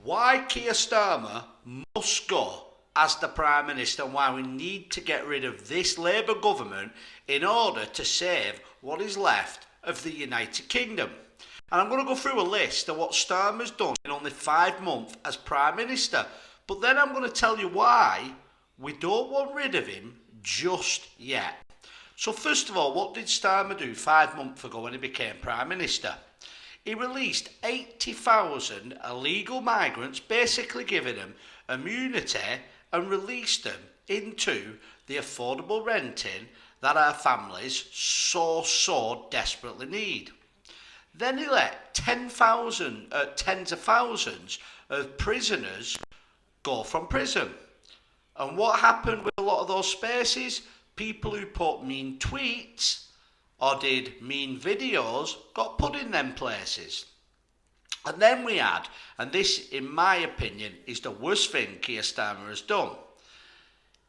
why Keir Starmer must go as the Prime Minister and why we need to get rid of this Labour government in order to save what is left of the United Kingdom. And I'm going to go through a list of what Starmer's done in only 5 months as Prime Minister. But then I'm going to tell you why we don't want rid of him just yet. So first of all, what did Starmer do 5 months ago when he became Prime Minister? He released 80,000 illegal migrants, basically giving them immunity and released them into the affordable renting that our families so desperately need. Then he let tens of thousands of prisoners go from prison. And what happened with a lot of those spaces? People who put mean tweets or did mean videos got put in them places. And then we had, and this in my opinion is the worst thing Keir Starmer has done,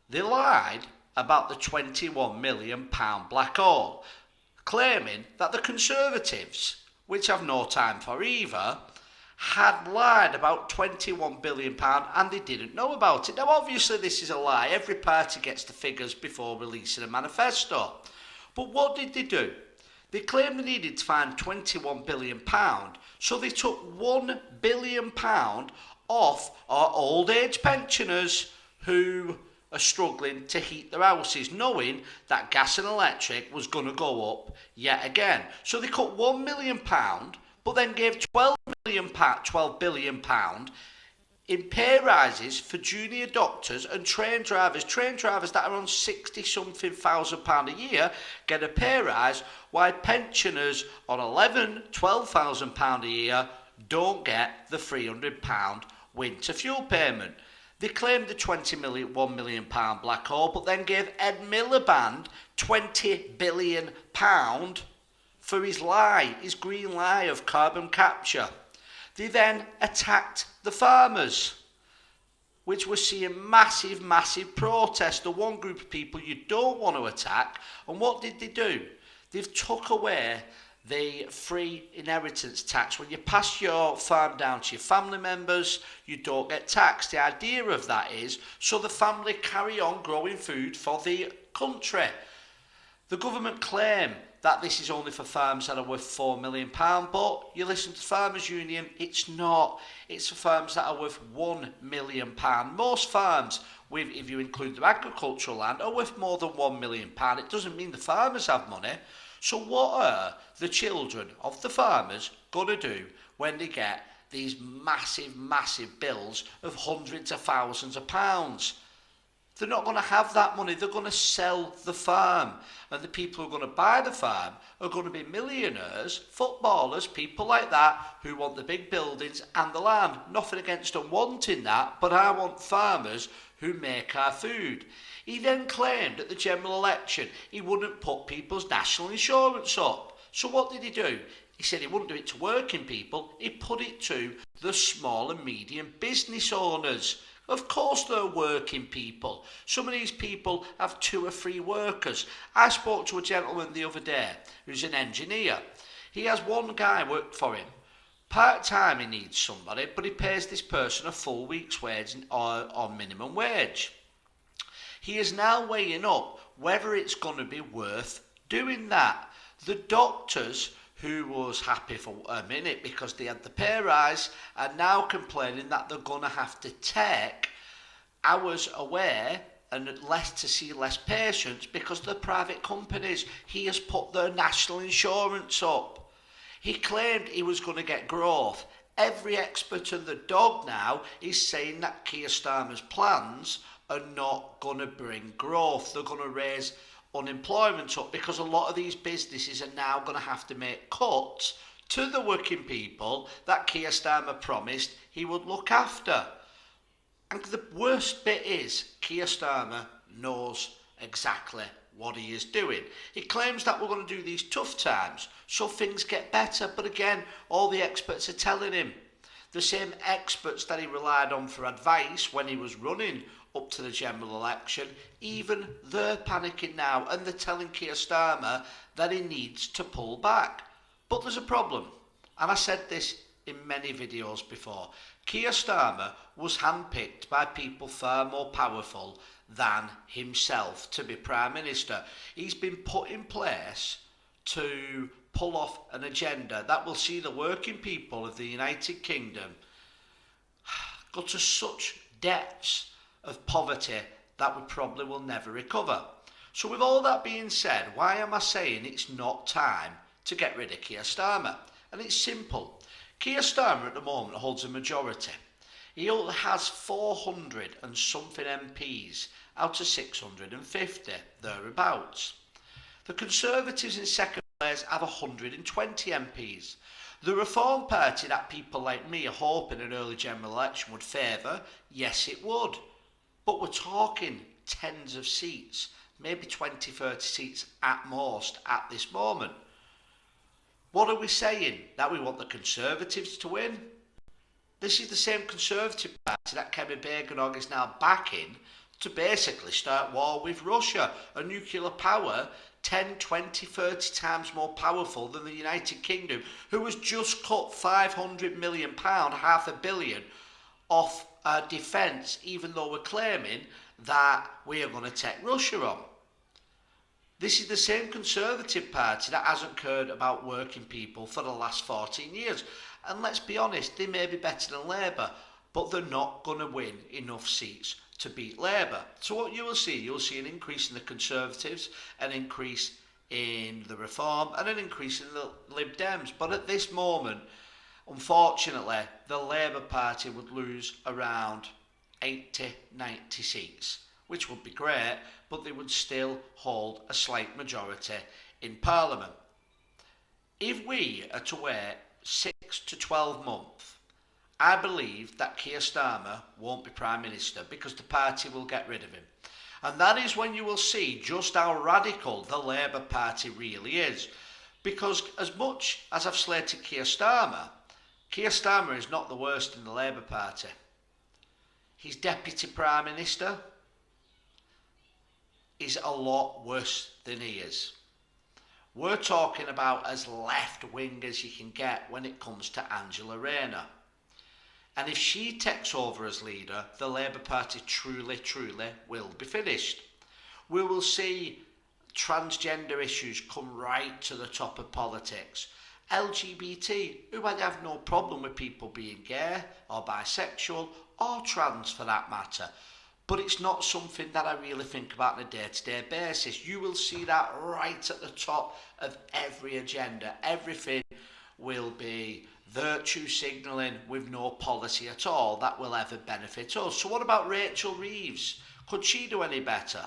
they lied about the £21 million black hole, claiming that the Conservatives, which I've no time for either, had lied about £21 billion and they didn't know about it. Now obviously this is a lie. Every party gets the figures before releasing a manifesto. But what did they do? They claimed they needed to find £21 billion, so they took £1 billion off our old age pensioners who are struggling to heat their houses, knowing that gas and electric was going to go up yet again. So they cut £1 million, but then gave £12 billion in pay rises for junior doctors and train drivers that are on 60-something thousand pound a year get a pay rise, while pensioners on 12,000 pound a year don't get the £300 winter fuel payment. They claimed the £1 million black hole, but then gave Ed Miliband £20 billion for his lie, his green lie of carbon capture. They then attacked the farmers, which were seeing massive protest. The one group of people you don't want to attack. And what did they do? They've took away the free inheritance tax. When you pass your farm down to your family members, you don't get taxed. The idea of that is so the family carry on growing food for the country. The government claim that this is only for farms that are worth £4 million, but you listen to Farmers Union, it's not. It's for farms that are worth £1 million. Most farms, if you include their agricultural land, are worth more than £1 million. It doesn't mean the farmers have money. So what are the children of the farmers going to do when they get these massive bills of hundreds of thousands of pounds? They're not going to have that money. They're going to sell the farm. And the people who are going to buy the farm are going to be millionaires, footballers, people like that who want the big buildings and the land. Nothing against them wanting that, but I want farmers who make our food. He then claimed at the general election he wouldn't put people's national insurance up. So what did he do? He said he wouldn't do it to working people. He put it to the small and medium business owners. Of course they're working people. Some of these people have 2 or 3 workers. I spoke to a gentleman the other day who's an engineer. He has one guy work for him. Part-time he needs somebody, but he pays this person a full week's wage on minimum wage. He is now weighing up whether it's going to be worth doing that. The doctors, who was happy for a minute because they had the pay rise, are now complaining that they're going to have to take hours away and to see less patients because they're private companies. He has put their national insurance up. He claimed he was going to get growth. Every expert and the dog now is saying that Keir Starmer's plans are not going to bring growth. They're going to raise unemployment up because a lot of these businesses are now going to have to make cuts to the working people that Keir Starmer promised he would look after. And the worst bit is Keir Starmer knows exactly what he is doing. He claims that we're going to do these tough times so things get better, but again, all the experts are telling him, the same experts that he relied on for advice when he was running up to the general election, even they're panicking now and they're telling Keir Starmer that he needs to pull back. But there's a problem, and I said this in many videos before. Keir Starmer was handpicked by people far more powerful than himself to be Prime Minister. He's been put in place to pull off an agenda that will see the working people of the United Kingdom go to such depths of poverty that we probably will never recover. So with all that being said, why am I saying it's not time to get rid of Keir Starmer? And it's simple. Keir Starmer at the moment holds a majority. He only has 400 and something MPs out of 650, thereabouts. The Conservatives in second place have 120 MPs. The Reform Party that people like me are hoping an early general election would favour, yes it would. But we're talking tens of seats, maybe 20, 30 seats at most at this moment. What are we saying? That we want the Conservatives to win? This is the same Conservative Party that Kevin Bacon is now backing to basically start war with Russia, a nuclear power 10, 20, 30 times more powerful than the United Kingdom, who has just cut £500 million, £500 million, off our defence, even though we're claiming that we are going to take Russia on. This is the same Conservative Party that hasn't cared about working people for the last 14 years. And let's be honest, they may be better than Labour, but they're not going to win enough seats to beat Labour. So what you'll see an increase in the Conservatives, an increase in the Reform, and an increase in the Lib Dems. But at this moment, unfortunately, the Labour Party would lose around 80, 90 seats, which would be great, but they would still hold a slight majority in Parliament. If we are to wait 6 to 12 months, I believe that Keir Starmer won't be Prime Minister because the party will get rid of him. And that is when you will see just how radical the Labour Party really is. Because as much as I've slated Keir Starmer is not the worst in the Labour Party. His Deputy Prime Minister is a lot worse than he is. We're talking about as left-wing as you can get when it comes to Angela Rayner. And if she takes over as leader, the Labour Party truly, truly will be finished. We will see transgender issues come right to the top of politics. LGBT, who I have no problem with people being gay or bisexual or trans for that matter. But it's not something that I really think about on a day-to-day basis. You will see that right at the top of every agenda. Everything will be virtue signalling with no policy at all that will ever benefit us. So what about Rachel Reeves? Could she do any better?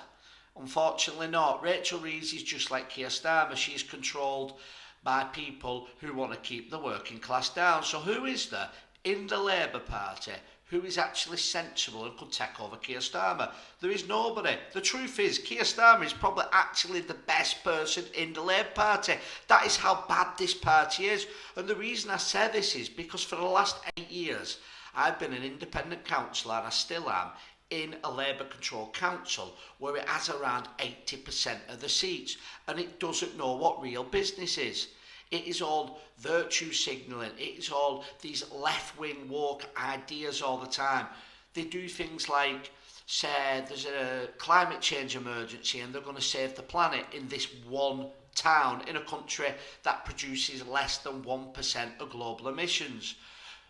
Unfortunately not. Rachel Reeves is just like Keir Starmer. She's controlled by people who want to keep the working class down. So who is there in the Labour Party who is actually sensible and could take over Keir Starmer? There is nobody. The truth is, Keir Starmer is probably actually the best person in the Labour Party. That is how bad this party is. And the reason I say this is because for the last 8 years, I've been an independent councillor, and I still am, in a Labour-controlled council where it has around 80% of the seats, and it doesn't know what real business is. It is all virtue signalling. It is all these left-wing woke ideas all the time. They do things like say there's a climate change emergency and they're going to save the planet in this one town in a country that produces less than 1% of global emissions.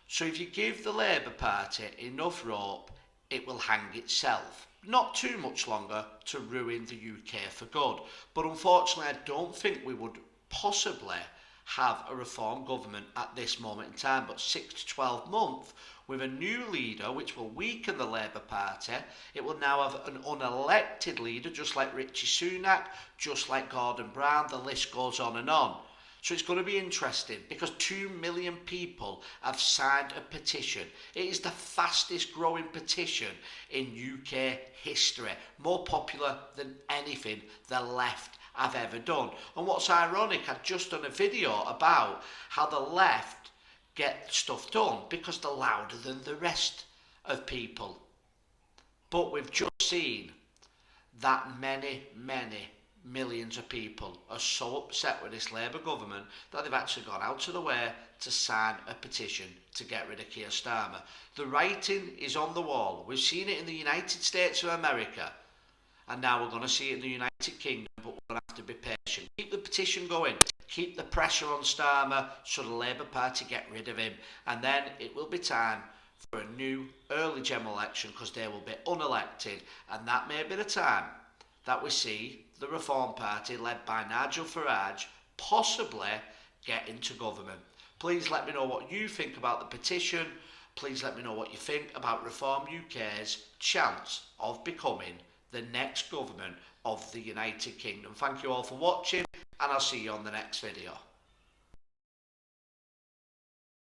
So if you give the Labour Party enough rope, it will hang itself. Not too much longer to ruin the UK for good. But unfortunately, I don't think we would possibly have a reform government at this moment in time, but 6 to 12 months with a new leader which will weaken the Labour Party. It will now have an unelected leader just like Richie Sunak, just like Gordon Brown. The list goes on and on. So it's going to be interesting because 2 million people have signed a petition. It is the fastest growing petition in UK history, more popular than anything the left have ever done. And what's ironic, I've just done a video about how the left get stuff done because they're louder than the rest of people. But we've just seen that many millions of people are so upset with this Labour government that they've actually gone out of the way to sign a petition to get rid of Keir Starmer. The writing is on the wall. We've seen it in the United States of America, and now we're going to see it in the United Kingdom, but we're going to have to be patient. Keep the petition going. Keep the pressure on Starmer so the Labour Party get rid of him, and then it will be time for a new early general election because they will be unelected, and that may be the time that we see the Reform Party led by Nigel Farage possibly get into government. Please let me know what you think about the petition. Please let me know what you think about Reform UK's chance of becoming the next government of the United Kingdom. Thank you all for watching, and I'll see you on the next video.